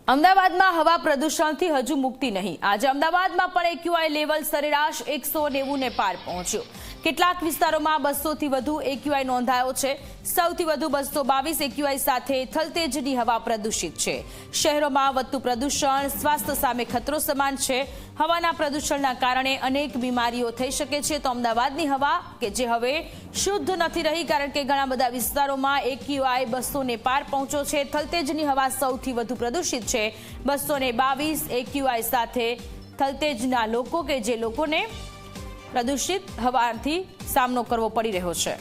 અમદાવાદમાં હવા પ્રદૂષણથી હજુ મુક્તિ નહીં। આજે અમદાવાદમાં પણ એક્યુઆઈ લેવલ સરેરાશ 190 ને પાર પહોંચ્યો। કેટલાક વિસ્તારોમાં 200 થી વધુ એક્યુઆઈ નોંધાયો છે। સૌથી વધુ 222 એક્યુઆઈ સાથે થલતેજની હવા પ્રદૂષિત છે। શહેરોમાં વધતું પ્રદૂષણ સ્વાસ્થ્ય સામે ખતરો સમાન છે। હવાના પ્રદૂષણના કારણે અનેક બીમારીઓ થઈ શકે છે। તો અમદાવાદની હવા કે જે હવે શુદ્ધ નથી રહી, કારણ કે ઘણા બધા વિસ્તારોમાં એક્યુઆઈ 200 ને પાર પહોંચ્યો છે। થલતેજની હવા સૌથી વધુ પ્રદૂષિત છે। 222 એક્યુઆઈ સાથે થલતેજના લોકો કે જે લોકોને પ્રદૂષિત હવાથી સામનો કરવો પડી રહ્યો છે।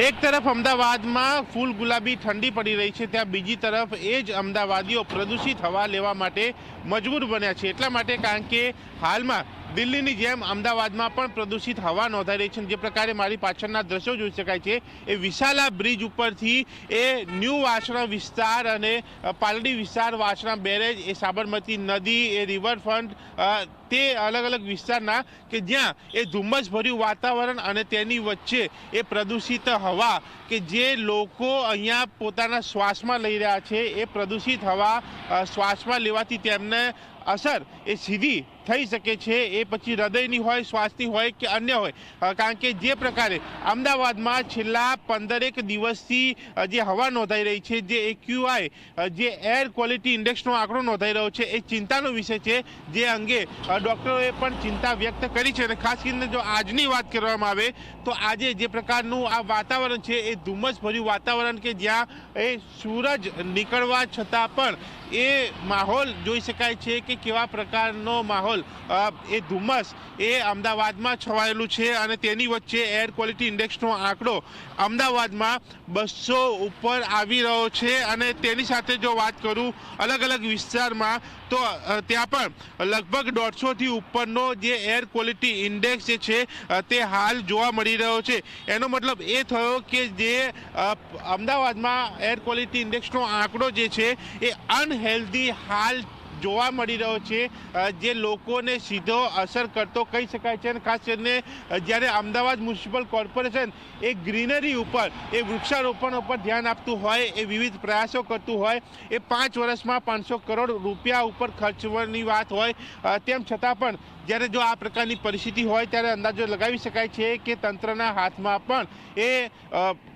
એક તરફ અમદાવાદમાં ફૂલ ગુલાબી ઠંડી પડી રહી છે, ત્યાં બીજી તરફ એ જ અમદાવાદીઓ પ્રદૂષિત હવા લેવા માટે મજબૂર બન્યા છે। એટલા માટે કારણ કે હાલમાં દિલ્હીની જેમ અમદાવાદમાં પણ પ્રદૂષિત હવા નોંધાઈ રહી છે। જે પ્રકારે મારી પાછળના દ્રશ્યો જોઈ શકાય છે, એ વિશાલા બ્રિજ ઉપરથી એ ન્યૂ વાસણા વિસ્તાર અને પાલડી વિસ્તાર, વાસણા બેરેજ, એ સાબરમતી નદી, એ રિવરફ્રન્ટ, તે અલગ અલગ વિસ્તારના કે જ્યાં એ ધુમ્મસભર્યું વાતાવરણ અને તેની વચ્ચે એ પ્રદૂષિત હવા કે જે લોકો અહીંયા પોતાના શ્વાસમાં લઈ રહ્યા છે, એ પ્રદૂષિત હવા શ્વાસમાં લેવાથી તેમને અસર એ સીધી થઈ શકે છે। એ પછી હૃદયની હોય, શ્વાસની હોય કે અન્ય હોય, કારણ કે જે પ્રકારે અમદાવાદમાં છેલ્લા 15 દિવસથી જે હવા નોંધાઈ રહી છે, જે એક્યુઆઈ, જે એર ક્વોલિટી ઇન્ડેક્સનો આંકડો નોંધાઈ રહ્યો છે, એ ચિંતાનો વિષય છે। જે અંગે ડૉક્ટરોએ પણ ચિંતા વ્યક્ત કરી છે। અને ખાસ કરીને જો આજની વાત કરવામાં આવે તો આજે જે પ્રકારનું આ વાતાવરણ છે, એ ધુમ્મસભર્યું વાતાવરણ કે જ્યાં એ સૂરજ નીકળવા છતાં પણ એ માહોલ જોઈ શકાય છે કે કેવા પ્રકારનો માહોલ એ ધુમ્મસ એ અમદાવાદમાં છવાયેલું છે। અને તેની વચ્ચે એર ક્વોલિટી ઇન્ડેક્સનો આંકડો અમદાવાદમાં 200 ઉપર આવી રહ્યો છે। અને તેની સાથે જો વાત કરું અલગ અલગ વિસ્તારમાં, તો ત્યાં પણ લગભગ 150 થી ઉપરનો જે એર ક્વોલિટી ઇન્ડેક્સ જે છે તે હાલ જોવા મળી રહ્યો છે। એનો મતલબ એ થયો કે જે અમદાવાદમાં એર ક્વોલિટી ઇન્ડેક્સનો આંકડો જે છે એ અનહેલ્ધી હાલ જોવા મળી રહ્યો છે, જે લોકોને સીધો અસર કરતો કહી શકાય છે। અને ખાસ કરીને જ્યારે અમદાવાદ મ્યુનિસિપલ કોર્પોરેશન એ ગ્રીનરી ઉપર, એ વૃક્ષારોપણ ઉપર ધ્યાન આપતું હોય, એ વિવિધ પ્રયાસો કરતું હોય, એ 5 વર્ષમાં 500 કરોડ રૂપિયા ઉપર ખર્ચવાની વાત હોય, તેમ છતાં પણ જ્યારે જો આ પ્રકારની પરિસ્થિતિ હોય ત્યારે અંદાજો લગાવી શકાય છે કે તંત્રના હાથમાં પણ એ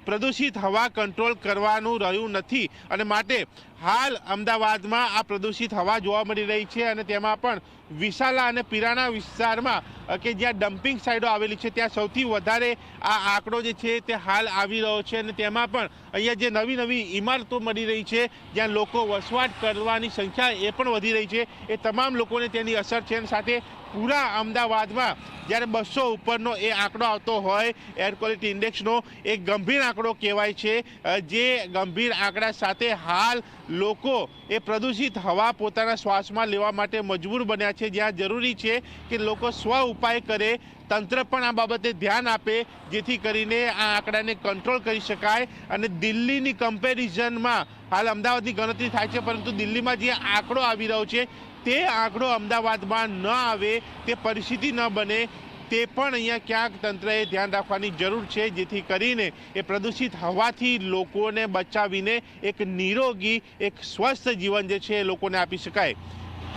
પ્રદૂષિત હવા કંટ્રોલ કરવાનું રહ્યું નથી। અને માટે હાલ અમદાવાદમાં આ પ્રદૂષિત હવા જોવા મળી રહી છે। અને તેમાં પણ વિશાલા અને પિરાણા વિસ્તારમાં કે જ્યાં ડમ્પિંગ સાઇટો આવેલી છે, ત્યાં સૌથી વધારે આ આંકડો જે છે તે હાલ આવી રહ્યો છે। અને તેમાં પણ અહીંયા જે નવી નવી ઇમારતો મળી રહી છે, જ્યાં લોકો વસવાટ કરવાની સંખ્યા એ પણ વધી રહી છે, એ તમામ લોકોને તેની અસર છે। અને સાથે પૂરા અમદાવાદમાં જ્યારે 200 ઉપરનો એ આંકડો આવતો હોય એર ક્વોલિટી ઇન્ડેક્સનો, એ ગંભીર આંકડો કહેવાય છે। જે ગંભીર આંકડા સાથે હાલ લોકો એ પ્રદૂષિત હવા પોતાના શ્વાસમાં લેવા માટે મજબૂર બન્યા છે, જ્યાં જરૂરી છે કે લોકો સ્વ ઉપાય કરે, તંત્ર પણ આ બાબતે ધ્યાન આપે, જેથી કરીને આ આંકડાને કંટ્રોલ કરી શકાય। અને દિલ્હીની કમ્પેરિઝનમાં હાલ અમદાવાદની ગણતરી થાય છે, પરંતુ દિલ્હીમાં જે આંકડો આવી રહ્યો છે તે આંકડો અમદાવાદમાં ન આવે, તે પરિસ્થિતિ ન બને, તે પણ અહીંયા ક્યાંક તંત્રએ ધ્યાન રાખવાની જરૂર છે, જેથી કરીને એ પ્રદૂષિત હવાથી લોકોને બચાવીને એક નિરોગી, એક સ્વસ્થ જીવન જે છે એ લોકોને આપી શકાય।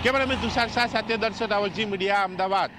કેમેરામેન તુષાર શાહ સાથે દર્શન રાવલજી, મીડિયા, અમદાવાદ।